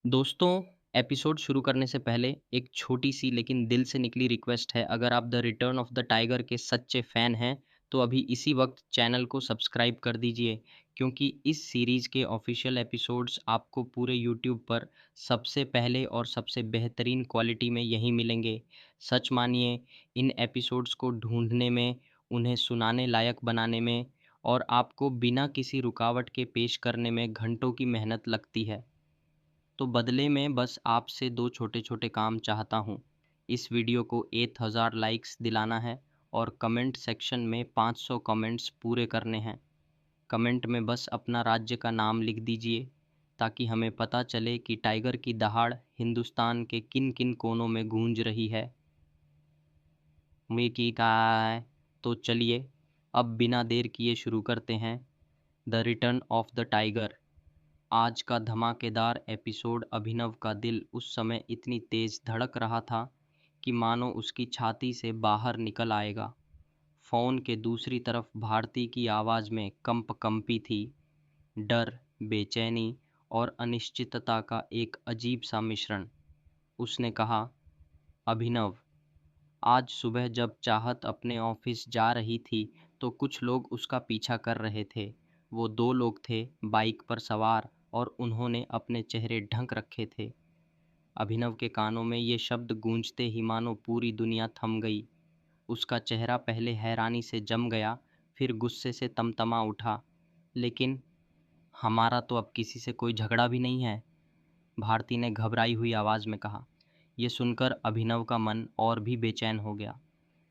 दोस्तों, एपिसोड शुरू करने से पहले एक छोटी-सी लेकिन दिल से निकली रिक्वेस्ट है। अगर आप the return of the tiger के सच्चे फ़ैन हैं, तो अभी इसी वक़्त चैनल को सब्सक्राइब कर दीजिए, क्योंकि इस सीरीज़ के ऑफ़िशियल एपिसोड्स आपको पूरे यूट्यूब पर सबसे पहले और सबसे बेहतरीन क्वालिटी में यहीं मिलेंगे। सच मानिए, इन एपिसोड्स को ढूँढने में, उन्हें सुनाने लायक बनाने में और आपको बिना किसी रुकावट के पेश करने में घंटों की मेहनत लगती है। तो बदले में बस आपसे 2 छोटे-छोटे काम चाहता हूँ। इस वीडियो को 8000 लाइक्स दिलाना है और कमेंट सेक्शन में 500 कमेंट्स पूरे करने हैं। कमेंट में बस अपना राज्य का नाम लिख दीजिए, ताकि हमें पता चले कि टाइगर की दहाड़ हिंदुस्तान के किन-किन कोनों में गूंज रही है। मिकी काय। तो चलिए, अब बिना देर किए शुरू करते हैं the return of the tiger. आज का धमाकेदार एपिसोड अभिनव का दिल उस समय इतनी तेज धड़क रहा था कि मानो उसकी छाती से बाहर निकल आएगा। फोन के दूसरी तरफ भारती की आवाज में कंपी थी, डर, बेचैनी और अनिश्चितता का एक अजीब सा मिश्रण। उसने कहा, अभिनव, आज सुबह जब चाहत अपने ऑफिस जा रही थी तो कुछ लोग उसका पीछा कर रहे थे। वो 2 लोग थे, बाइक पर सवार, और उन्होंने अपने चेहरे ढक रखे थे। अभिनव के कानों में ये शब्द गूंजते ही मानो पूरी दुनिया थम गई। उसका चेहरा पहले हैरानी से जम गया, फिर गुस्से से तमतमा उठा। लेकिन हमारा तो अब किसी से कोई झगड़ा भी नहीं है, भारती ने घबराई हुई आवाज में कहा। यह सुनकर अभिनव का मन और भी बेचैन हो गया।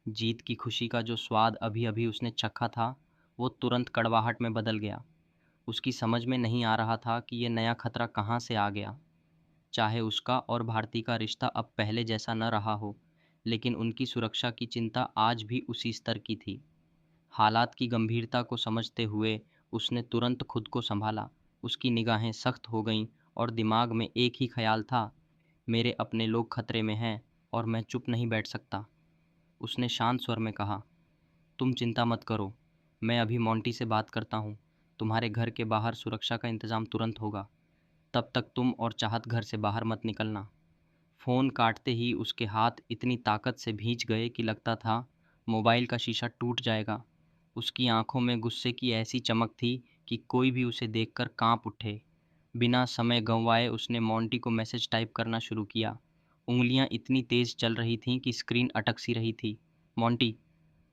जीत की खुशी का जो स्वाद अभी-अभी उसने चखा था, वो तुरंत कड़वाहट में बदल गया। उसकी समझ में नहीं आ रहा था कि ये नया खतरा कहाँ से आ गया। चाहे उसका और भारती का रिश्ता अब पहले जैसा न रहा हो, लेकिन उनकी सुरक्षा की चिंता आज भी उसी स्तर की थी। हालात की गंभीरता को समझते हुए उसने तुरंत खुद को संभाला। उसकी निगाहें सख्त हो गईं और दिमाग में एक ही ख्याल था, मेरे अपने लोग खतरे में हैं और मैं चुप नहीं बैठ सकता। उसने शांत स्वर में कहा, तुम चिंता मत करो, मैं अभी मोंटी से बात करता हूँ। तुम्हारे घर के बाहर सुरक्षा का इंतज़ाम तुरंत होगा। तब तक तुम और चाहत घर से बाहर मत निकलना। फ़ोन काटते ही उसके हाथ इतनी ताकत से भींच गए कि लगता था मोबाइल का शीशा टूट जाएगा। उसकी आंखों में गुस्से की ऐसी चमक थी कि कोई भी उसे देखकर कांप उठे। बिना समय गंवाए उसने मोंटी को मैसेज टाइप करना शुरू किया। उंगलियां इतनी तेज़ चल रही थीं कि स्क्रीन अटक सी रही थी। मोंटी,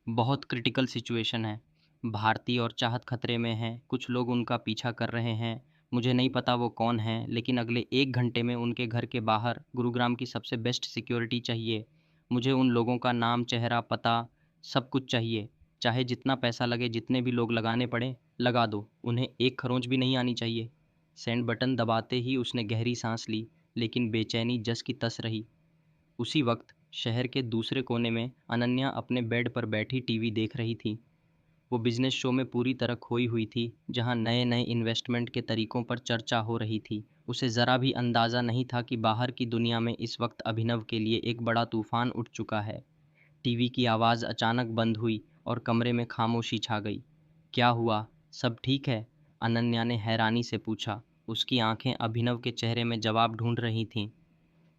बहुत क्रिटिकल सिचुएशन है। भारती और चाहत खतरे में हैं, कुछ लोग उनका पीछा कर रहे हैं। मुझे नहीं पता वो कौन हैं, लेकिन अगले 1 घंटे में उनके घर के बाहर गुरुग्राम की सबसे बेस्ट सिक्योरिटी चाहिए। मुझे उन लोगों का नाम, चेहरा, पता, सब कुछ चाहिए। चाहे जितना पैसा लगे, जितने भी लोग लगाने पड़े, लगा दो। उन्हें एक खरोंच भी नहीं आनी चाहिए। सेंड बटन दबाते ही उसने गहरी सांस ली, लेकिन बेचैनी जस की तस रही। उसी वक्त शहर के दूसरे कोने में अनन्या अपने बेड पर बैठी टीवी देख रही थी। वो बिजनेस शो में पूरी तरह खोई हुई थी, जहां नए नए इन्वेस्टमेंट के तरीकों पर चर्चा हो रही थी। उसे ज़रा भी अंदाज़ा नहीं था कि बाहर की दुनिया में इस वक्त अभिनव के लिए एक बड़ा तूफान उठ चुका है। टीवी की आवाज़ अचानक बंद हुई और कमरे में खामोशी छा गई। क्या हुआ? सब ठीक है? अनन्या ने हैरानी से पूछा। उसकी आंखें अभिनव के चेहरे में जवाब ढूंढ रही थीं।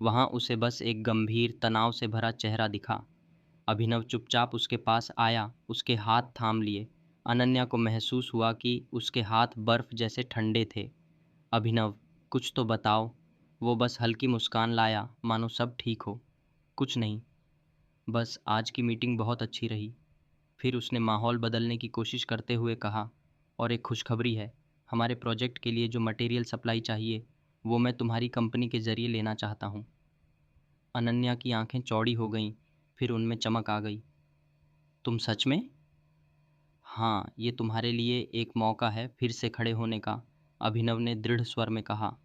वहां उसे बस एक गंभीर, तनाव से भरा चेहरा दिखा। अभिनव चुपचाप उसके पास आया, उसके हाथ थाम लिए। अनन्या को महसूस हुआ कि उसके हाथ बर्फ जैसे ठंडे थे। अभिनव, कुछ तो बताओ। वो बस हल्की मुस्कान लाया, मानो सब ठीक हो। कुछ नहीं, बस आज की मीटिंग बहुत अच्छी रही। फिर उसने माहौल बदलने की कोशिश करते हुए कहा, और एक खुशखबरी है। हमारे प्रोजेक्ट के लिए जो मटेरियल सप्लाई चाहिए, वो मैं तुम्हारी कंपनी के ज़रिए लेना चाहता हूँ। अनन्या की आंखें चौड़ी हो गईं, फिर उनमें चमक आ गई। तुम सच में? हाँ, ये तुम्हारे लिए एक मौका है फिर से खड़े होने का, अभिनव ने दृढ़ स्वर में कहा।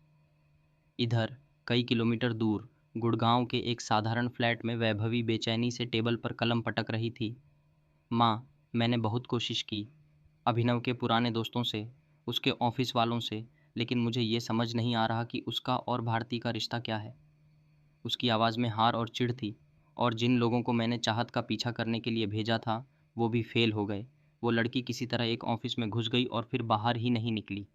इधर, कई किलोमीटर दूर, गुड़गांव के एक साधारण फ्लैट में वैभवी बेचैनी से टेबल पर कलम पटक रही थी। माँ, मैंने बहुत कोशिश की, अभिनव के पुराने दोस्तों से, उसके ऑफिस वालों से, लेकिन मुझे ये समझ नहीं आ रहा कि उसका और भारती का रिश्ता क्या है। उसकी आवाज़ में हार और चिढ़ थी। और जिन लोगों को मैंने चाहत का पीछा करने के लिए भेजा था, वो भी फेल हो गए। वो लड़की किसी तरह एक ऑफिस में घुस गई और फिर बाहर ही नहीं निकली।